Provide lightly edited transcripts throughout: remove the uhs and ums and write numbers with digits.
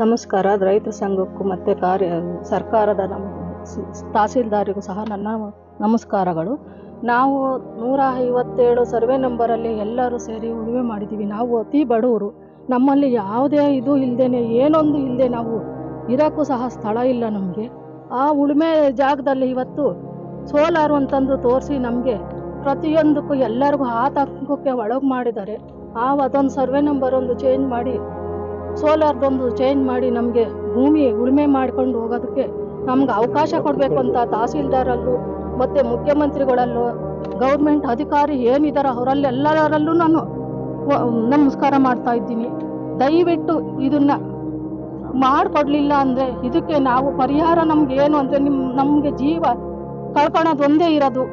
ನಮಸ್ಕಾರ. ರೈತ ಸಂಘಕ್ಕೂ ಮತ್ತು ಸರ್ಕಾರದ ತಹಸೀಲ್ದಾರಿಗೂ ಸಹ ನನ್ನ ನಮಸ್ಕಾರಗಳು. ನಾವು 157 ಸರ್ವೆ ನಂಬರಲ್ಲಿ ಎಲ್ಲರೂ ಸೇರಿ ಉಳುಮೆ ಮಾಡಿದ್ದೀವಿ. ನಾವು ಅತಿ ಬಡವರು, ನಮ್ಮಲ್ಲಿ ಯಾವುದೇ ಇದು ಇಲ್ಲದೇನೆ, ಏನೊಂದು ಇಲ್ಲದೆ ನಾವು ಇರೋಕ್ಕೂ ಸಹ ಸ್ಥಳ ಇಲ್ಲ ನಮಗೆ. ಆ ಉಳುಮೆ ಜಾಗದಲ್ಲಿ ಇವತ್ತು ಸೋಲಾರು ಅಂತಂದು ತೋರಿಸಿ ನಮಗೆ ಪ್ರತಿಯೊಂದಕ್ಕೂ ಎಲ್ಲರಿಗೂ ಆತಂಕಕ್ಕೆ ಒಳಗೆ ಮಾಡಿದ್ದಾರೆ. ಅದೊಂದು ಸರ್ವೆ ನಂಬರ್ ಒಂದು ಚೇಂಜ್ ಮಾಡಿ, ಸೋಲಾರ್ದೊಂದು ಚೇಂಜ್ ಮಾಡಿ ನಮಗೆ ಭೂಮಿ ಉಳುಮೆ ಮಾಡ್ಕೊಂಡು ಹೋಗೋದಕ್ಕೆ ನಮ್ಗೆ ಅವಕಾಶ ಕೊಡಬೇಕು ಅಂತ ತಹಸೀಲ್ದಾರಲ್ಲೂ ಮತ್ತು ಮುಖ್ಯಮಂತ್ರಿಗಳಲ್ಲೂ ಗೌರ್ಮೆಂಟ್ ಅಧಿಕಾರಿ ಏನಿದ್ದಾರೆ ಅವರಲ್ಲೆಲ್ಲರಲ್ಲೂ ನಾನು ನಮಸ್ಕಾರ ಮಾಡ್ತಾ ಇದ್ದೀನಿ. ದಯವಿಟ್ಟು ಇದನ್ನು ಮಾಡಿಕೊಡ್ಲಿಲ್ಲ ಅಂದರೆ ಇದಕ್ಕೆ ನಾವು ಪರಿಹಾರ ನಮ್ಗೆ ಏನು ಅಂದರೆ ನಮಗೆ ಜೀವ ಕಳ್ಕೊಳೋದು ಒಂದೇ ಇರೋದು,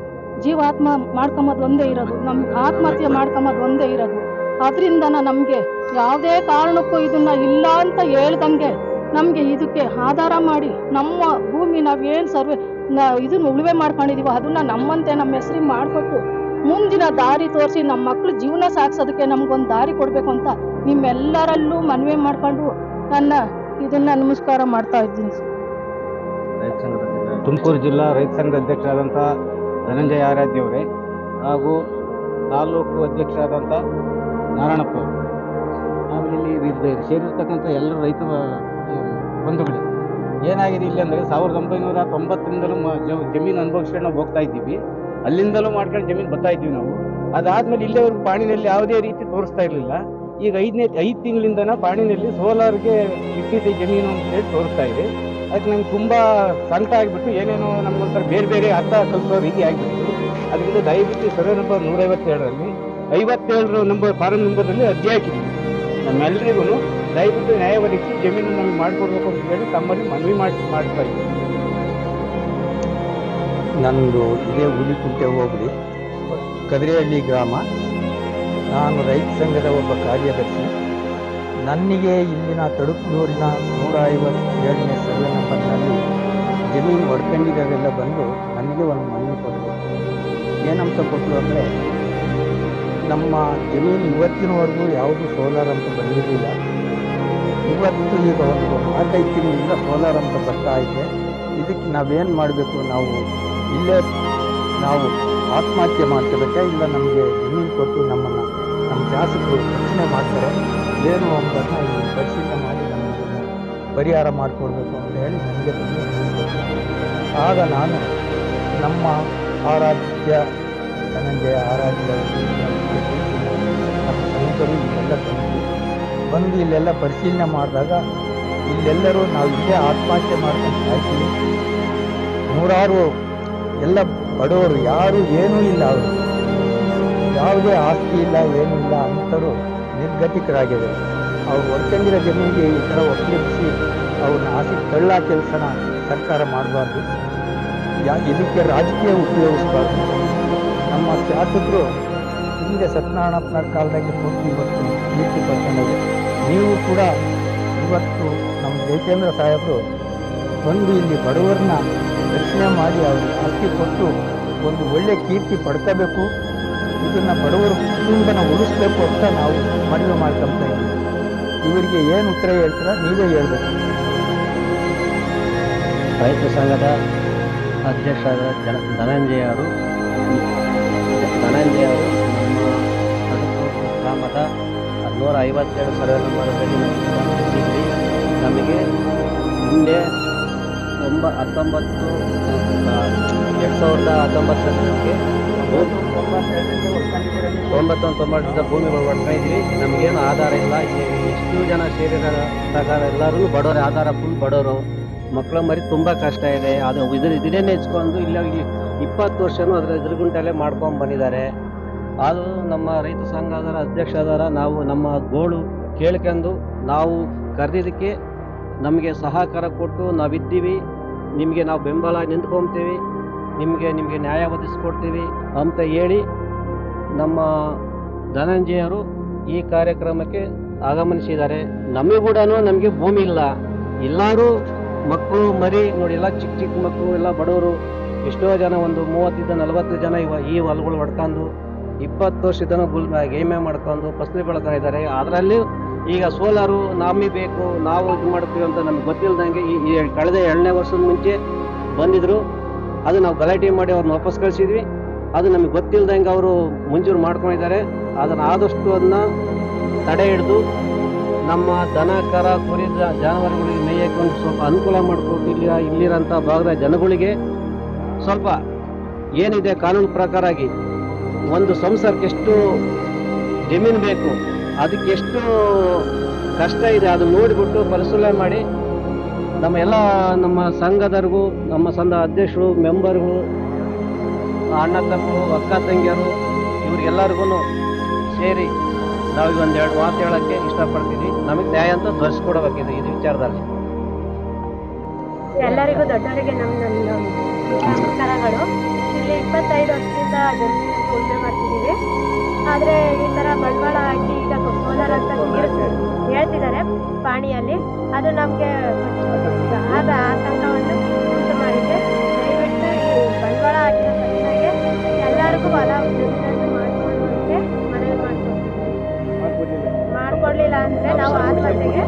ಜೀವಾತ್ಮ ಮಾಡ್ಕೊಂಬೋದು ಒಂದೇ ಇರೋದು, ನಮ್ಗೆ ಆತ್ಮಹತ್ಯೆ ಮಾಡ್ಕೊಂಬೋದು ಒಂದೇ ಇರೋದು. ಅದರಿಂದ ನಮಗೆ ಯಾವುದೇ ಕಾರಣಕ್ಕೂ ಇದನ್ನು ಇಲ್ಲ ಅಂತ ಹೇಳ್ದಂಗೆ ನಮಗೆ ಇದಕ್ಕೆ ಆಧಾರ ಮಾಡಿ ನಮ್ಮ ಭೂಮಿ ನಾವೇನು ಇದನ್ನು ಉಳುಮೆ ಮಾಡ್ಕೊಂಡಿದ್ದೀವೋ ಅದನ್ನು ನಮ್ಮಂತೆ ನಮ್ಮ ಹೆಸ್ರಿಗೆ ಮಾಡಿಕೊಟ್ಟು ಮುಂದಿನ ದಾರಿ ತೋರಿಸಿ ನಮ್ಮ ಮಕ್ಕಳು ಜೀವನ ಸಾಗಿಸೋದಕ್ಕೆ ನಮಗೊಂದು ದಾರಿ ಕೊಡಬೇಕು ಅಂತ ನಿಮ್ಮೆಲ್ಲರಲ್ಲೂ ಮನವಿ ಮಾಡಿಕೊಂಡು ಇದನ್ನು ನಮಸ್ಕಾರ ಮಾಡ್ತಾ ಇದ್ದೀನಿ. ತುಮಕೂರು ಜಿಲ್ಲಾ ರೈತ ಸಂಘದ ಅಧ್ಯಕ್ಷರಾದಂಥ ಧನಂಜಯ ಆರಾಧ್ಯವರೇ ಹಾಗೂ ತಾಲೂಕು ಅಧ್ಯಕ್ಷರಾದಂಥ ನಾರಾಯಣಪ್ಪ ಅವರು, ಆಮೇಲೆ ಇಲ್ಲಿ ಸೇರಿರ್ತಕ್ಕಂಥ ಎಲ್ಲರೂ ರೈತ ಬಂಧುಗಳು, ಏನಾಗಿದೆ ಇಲ್ಲಿ ಅಂದರೆ 1990ರಿಂದಲೂ ಜಮೀನು ಅನುಭವಿಸ್ಕೊಂಡು ನಾವು ಹೋಗ್ತಾ ಇದ್ದೀವಿ. ಅಲ್ಲಿಂದಲೂ ಮಾಡ್ಕೊಂಡು ಜಮೀನು ಬರ್ತಾ ಇದ್ದೀವಿ ನಾವು. ಅದಾದಮೇಲೆ ಇಲ್ಲಿವರೆಗೂ ಪಾಣಿನಲ್ಲಿ ಯಾವುದೇ ರೀತಿ ತೋರಿಸ್ತಾ ಇರಲಿಲ್ಲ. ಈಗ 5 ತಿಂಗಳಿಂದನ ಪಾಣಿನಲ್ಲಿ ಸೋಲಾರ್ಗೆ ಇಟ್ಟಿದ್ದ ಜಮೀನು ಅಂತ ಹೇಳಿ ತೋರಿಸ್ತಾ ಇದೆ. ಅದಕ್ಕೆ ನಂಗೆ ತುಂಬ ಸಂಕಟ ಆಗಿಬಿಟ್ಟು ಏನೇನೋ ನಮ್ಗೊಂಥರ ಬೇರೆ ಬೇರೆ ಅರ್ಥ ಕಲಿಸೋ ರೀತಿ ಆಗಿಬಿಟ್ಟು, ಅದರಿಂದ ದಯವಿಟ್ಟು ಸರ್ವೆ ನಂಬರ್ 157ರಲ್ಲಿ 57 ನಂಬರ್ ಫಾರಂ ನಂಬರ್ನಲ್ಲಿ ಅರ್ಜಿ ಹಾಕಿದ್ವಿ. ನಮ್ಮೆಲ್ಲರಿಗೂ ದಯವಿಟ್ಟು ನ್ಯಾಯ ಒದಗಿಸಿ ಜಮೀನು ನಮಗೆ ಮಾಡಿಕೊಡ್ಬೇಕು ಅಂತ ಹೇಳಿ ತಮ್ಮಲ್ಲಿ ಮನವಿ ಮಾಡ್ತಾ ಇದ್ದೀವಿ. ನಂದು ಇದೇ ಹುಲಿಕುಂಟೆ ಹೋಬಳಿ, ಕದಿರೇಹಳ್ಳಿ ಗ್ರಾಮ. ನಾನು ರೈತ ಸಂಘದ ಒಬ್ಬ ಕಾರ್ಯದರ್ಶಿ. ನನಗೆ ಇಲ್ಲಿನ ತಡುಕೂರಿನ 157ನೇ ಸರ್ವೆ ನಂಬರ್ನಲ್ಲಿ ಜಮೀನು ಹೊಡ್ಕೊಂಡಿದ್ದಾವೆಲ್ಲ ಬಂದು ನನಗೆ ಒಂದು ಮನವಿ ಕೊಟ್ಟರು. ಏನಂತ ಕೊಟ್ಟರು ಅಂದರೆ, ನಮ್ಮ ಜಮೀನು ಇವತ್ತಿನವರೆಗೂ ಯಾವುದು ಸೋಲಾರ್ ಅಂತ ಬಂದಿರಲಿಲ್ಲ. ಇವತ್ತು ಈಗ ಒಂದು 4-5 ತಿಂಗಳಿಂದ ಸೋಲಾರ್ ಅಂತ ಬರ್ತಾ ಇದೆ. ಇದಕ್ಕೆ ನಾವೇನು ಮಾಡಬೇಕು? ನಾವು ಆತ್ಮಹತ್ಯೆ ಮಾಡ್ಕೋಬೇಕಾ, ಇಲ್ಲ ನಮಗೆ ಜಮೀನು ಕೊಟ್ಟು ನಮ್ಮ ಶಾಸಕರು ರಕ್ಷಣೆ ಮಾಡ್ತಾರೆ, ಏನು ಅಂಬದನ್ನ ಇಲ್ಲಿ ಪರಿಶೀಲನೆ ಮಾಡಿ ನಮಗೆ ಪರಿಹಾರ ಮಾಡಿಕೊಡ್ಬೇಕು ಅಂತ ಹೇಳಿ ನನಗೆ ಆಗ ನಾನು ನಮ್ಮ ಆರಾಧ್ಯ ಧನಂಜಯ ಆರಾಧ್ಯ ನಮ್ಮ ಸೈನಿಕರು ಇಲ್ಲೆಲ್ಲ ಬಂದು ಇಲ್ಲೆಲ್ಲ ಪರಿಶೀಲನೆ ಮಾಡಿದಾಗ ಇಲ್ಲೆಲ್ಲರೂ ನಾವು ಇಲ್ಲೇ ಆತ್ಮಹತ್ಯೆ ಮಾಡ್ಕೊಂಡು ಸಾಯ್ತೀವಿ. ನೂರಾರು ಎಲ್ಲ ಬಡವರು, ಯಾರು ಏನೂ ಇಲ್ಲ, ಅವರು ಯಾವುದೇ ಆಸ್ತಿ ಇಲ್ಲ, ಏನೂ ಇಲ್ಲ, ಅಂಥವರು ನಿರ್ಗತಿಕರಾಗಿದ್ದಾರೆ. ಅವ್ರು ಹೊಡ್ಕೊಂಡಿರೋ ಜಮೀನಿಗೆ ಈ ಥರ ಒಕ್ಕಲಿಸಿ ಅವ್ರನ್ನ ಆಸೆ ತಳ್ಳ ಕೆಲಸನ ಸರ್ಕಾರ ಮಾಡಬಾರ್ದು. ಇದಕ್ಕೆ ರಾಜಕೀಯ ಉಪಯೋಗಿಸಬಾರ್ದು. ನಮ್ಮ ಶಾಸಕರು ಹಿಂದೆ ಸತ್ಯನಾರಾಯಣಪ್ಪನವ್ರ ಕಾಲದಾಗೆ ಕೊಟ್ಟು ಇವತ್ತು ಕೀರ್ತಿ ಪಡ್ಕೊಂಡಾಗೆ, ನೀವು ಕೂಡ ಇವತ್ತು ನಮ್ಮ ಜಯಚಂದ್ರ ಸಾಹೇಬರು ಬಂದು ಇಲ್ಲಿ ಬಡವರನ್ನ ರಕ್ಷಣೆ ಮಾಡಿ ಅವ್ರಿಗೆ ಆಸ್ತಿ ಕೊಟ್ಟು ಒಂದು ಒಳ್ಳೆ ಕೀರ್ತಿ ಪಡ್ಕೋಬೇಕು, ಇದನ್ನು ಬಡವರ ಕುಟುಂಬನ ಉಳಿಸ್ಬೇಕು ಅಂತ ನಾವು ಮನವಿ ಮಾಡ್ಕೊತಾ ಇದ್ದೀವಿ. ಇವರಿಗೆ ಏನು ಉತ್ತರ ಹೇಳ್ತೀರಾ ನೀವೇ ಹೇಳ್ಬೇಕು. ರೈತ ಸಂಘದ ಅಧ್ಯಕ್ಷರಾದ ಧನಂಜಯ ಅವರು ನಮ್ಮ ತಡುಕೂರು ಗ್ರಾಮದ 157 ಸರ್ವೆ ನಂಬರಲ್ಲಿ ನಮಗೆ ಹಿಂದೆ 2019ಕ್ಕೆ 99 ಭೂಮಿಗಳು ಹೊಡ್ತಾ ಇದ್ವಿ. ನಮಗೇನು ಆಧಾರ ಇಲ್ಲ. ಎಷ್ಟು ಜನ ಸೇರಿದ ಪ್ರಕಾರ ಎಲ್ಲರೂ ಬಡವರು, ಆಧಾರ ಫುಲ್ ಬಡವರು, ಮಕ್ಕಳ ಮರಿ ತುಂಬ ಕಷ್ಟ ಇದೆ. ಅದು ಇದನ್ನೇ ನೆಚ್ಕೊಂಡು ಇಲ್ಲಿ 20 ವರ್ಷನೂ ಅದರ ಎದುರುಗುಂಟಲ್ಲೇ ಮಾಡ್ಕೊಂಡು ಬಂದಿದ್ದಾರೆ. ಅದು ನಮ್ಮ ರೈತ ಸಂಘದ ಅಧ್ಯಕ್ಷರಾದ ನಾವು ನಮ್ಮ ಗೋಳು ಕೇಳ್ಕೊಂಡು ನಾವು ಕರೆದಿದ್ದಕ್ಕೆ ನಮಗೆ ಸಹಕಾರ ಕೊಟ್ಟು ನಾವಿದ್ದೀವಿ, ನಿಮಗೆ ನಾವು ಬೆಂಬಲ ನಿಂತ್ಕೊತೀವಿ, ನಿಮಗೆ ನ್ಯಾಯ ಒದಗಿಸ್ಕೊಡ್ತೀವಿ ಅಂತ ಹೇಳಿ ನಮ್ಮ ಧನಂಜಯರು ಈ ಕಾರ್ಯಕ್ರಮಕ್ಕೆ ಆಗಮನಿಸಿದ್ದಾರೆ. ನಮಗೆ ಭೂಮಿ ಇಲ್ಲ, ಎಲ್ಲರೂ ಮಕ್ಕಳು ಮರಿ ನೋಡಿ, ಎಲ್ಲ ಚಿಕ್ಕ ಮಕ್ಕಳು, ಎಲ್ಲ ಬಡವರು, ಎಷ್ಟೋ ಜನ ಒಂದು 30-40 ಜನ ಈ ಹೊಲಗಳು ಹೊಡ್ಕೊಂಡು 20 ವರ್ಷದನ ಗೇಮೆ ಮಾಡ್ಕೊಂಡು ಫಸಲು ಬೆಳ್ತಾ ಇದ್ದಾರೆ. ಅದರಲ್ಲಿ ಈಗ ಸೋಲಾರು ನಮಗೆ ಬೇಕು, ನಾವು ಇದು ಮಾಡ್ತೀವಿ ಅಂತ ನಮ್ಗೆ ಗೊತ್ತಿಲ್ಲದಂಗೆ ಈ ಕಳೆದ 2ನೇ ವರ್ಷದ ಮುಂಚೆ ಬಂದಿದ್ರು. ಅದು ನಾವು ಗಲಾಟೆ ಮಾಡಿ ಅವ್ರನ್ನ ವಾಪಸ್ ಕಳಿಸಿದ್ವಿ. ಅದು ನಮಗೆ ಗೊತ್ತಿಲ್ಲದಂಗೆ ಅವರು ಮಂಜೂರು ಮಾಡ್ಕೊಂಡಿದ್ದಾರೆ. ಅದನ್ನು ಆದಷ್ಟು ಅದನ್ನ ತಡೆ ಹಿಡಿದು ನಮ್ಮ ದನ ಕರ ಕುರಿ ಜಾನುವಾರುಗಳಿಗೆ ಮೇಯಕ್ಕೆ ಒಂದು ಸ್ವಲ್ಪ ಅನುಕೂಲ ಮಾಡಿಕೊಟ್ಟು ಇಲ್ಲಿರೋಂಥ ಭಾಗದ ಜನಗಳಿಗೆ ಸ್ವಲ್ಪ ಏನಿದೆ ಕಾನೂನು ಪ್ರಕಾರಾಗಿ ಒಂದು ಸಂಸಾರಕ್ಕೆ ಎಷ್ಟು ಜಮೀನು ಬೇಕು, ಅದಕ್ಕೆ ಎಷ್ಟು ಕಷ್ಟ ಇದೆ, ಅದನ್ನ ನೋಡಿಬಿಟ್ಟು ಪರಿಶೀಲನೆ ಮಾಡಿ ನಮ್ಮ ಸಂಘದವ್ರಿಗೂ, ನಮ್ಮ ಸಂಘ ಅಧ್ಯಕ್ಷರು, ಮೆಂಬರ್ಗಳು, ಅಣ್ಣ ತಮ್ಮರು, ಅಕ್ಕ ತಂಗಿಯರು ಇವ್ರಿಗೆಲ್ಲರಿಗೂ ಸೇರಿ ನಾವು ಈಗ 1-2 ಮಾತು ಹೇಳೋಕ್ಕೆ ಇಷ್ಟಪಡ್ತೀವಿ. ನಮಗೆ ನ್ಯಾಯ ಅಂತ ದೊರಕಿಸ್ಕೊಡ್ಬೇಕಿದೆ ಇದು ವಿಚಾರದಲ್ಲಿ. ಎಲ್ಲರಿಗೂ ದೊಡ್ಡವರಿಗೆ ನಮಸ್ಕಾರಗಳು. ಇಲ್ಲಿ 25 ವರ್ಷದಿಂದ ಜಮೀನಿನಲ್ಲಿ ಉಳುಮೆ ಮಾಡ್ತಿದ್ದೀವಿ. ಆದರೆ ಈ ಥರ ಬಂಡವಾಳ ಹಾಕಿ ಈಗ ಸೋಲಾರ್ ಅಂತ ಹೇಳ್ತಿದ್ದಾರೆ ಪಾಣಿಯಲ್ಲಿ, ಅದು ನಮಗೆ ಆದ ಆತಂಕವನ್ನು ಉಂಟು ಮಾಡಿದೆ. ದಯವಿಟ್ಟು ಈ ಬಂಡವಾಳ ಹಾಕಿದ ತಕ್ಷಣಕ್ಕೆ ಎಲ್ಲರಿಗೂ ಹೊಲ ಜಮೀನನ್ನು ಮಾಡಿಕೊಳ್ಳುವಂತೆ ಮನವಿ ಮಾಡ್ಕೊಡ್ಲಿಲ್ಲ ಅಂದರೆ ನಾವು ಆತ್ಮಹತ್ಯೆಗೆ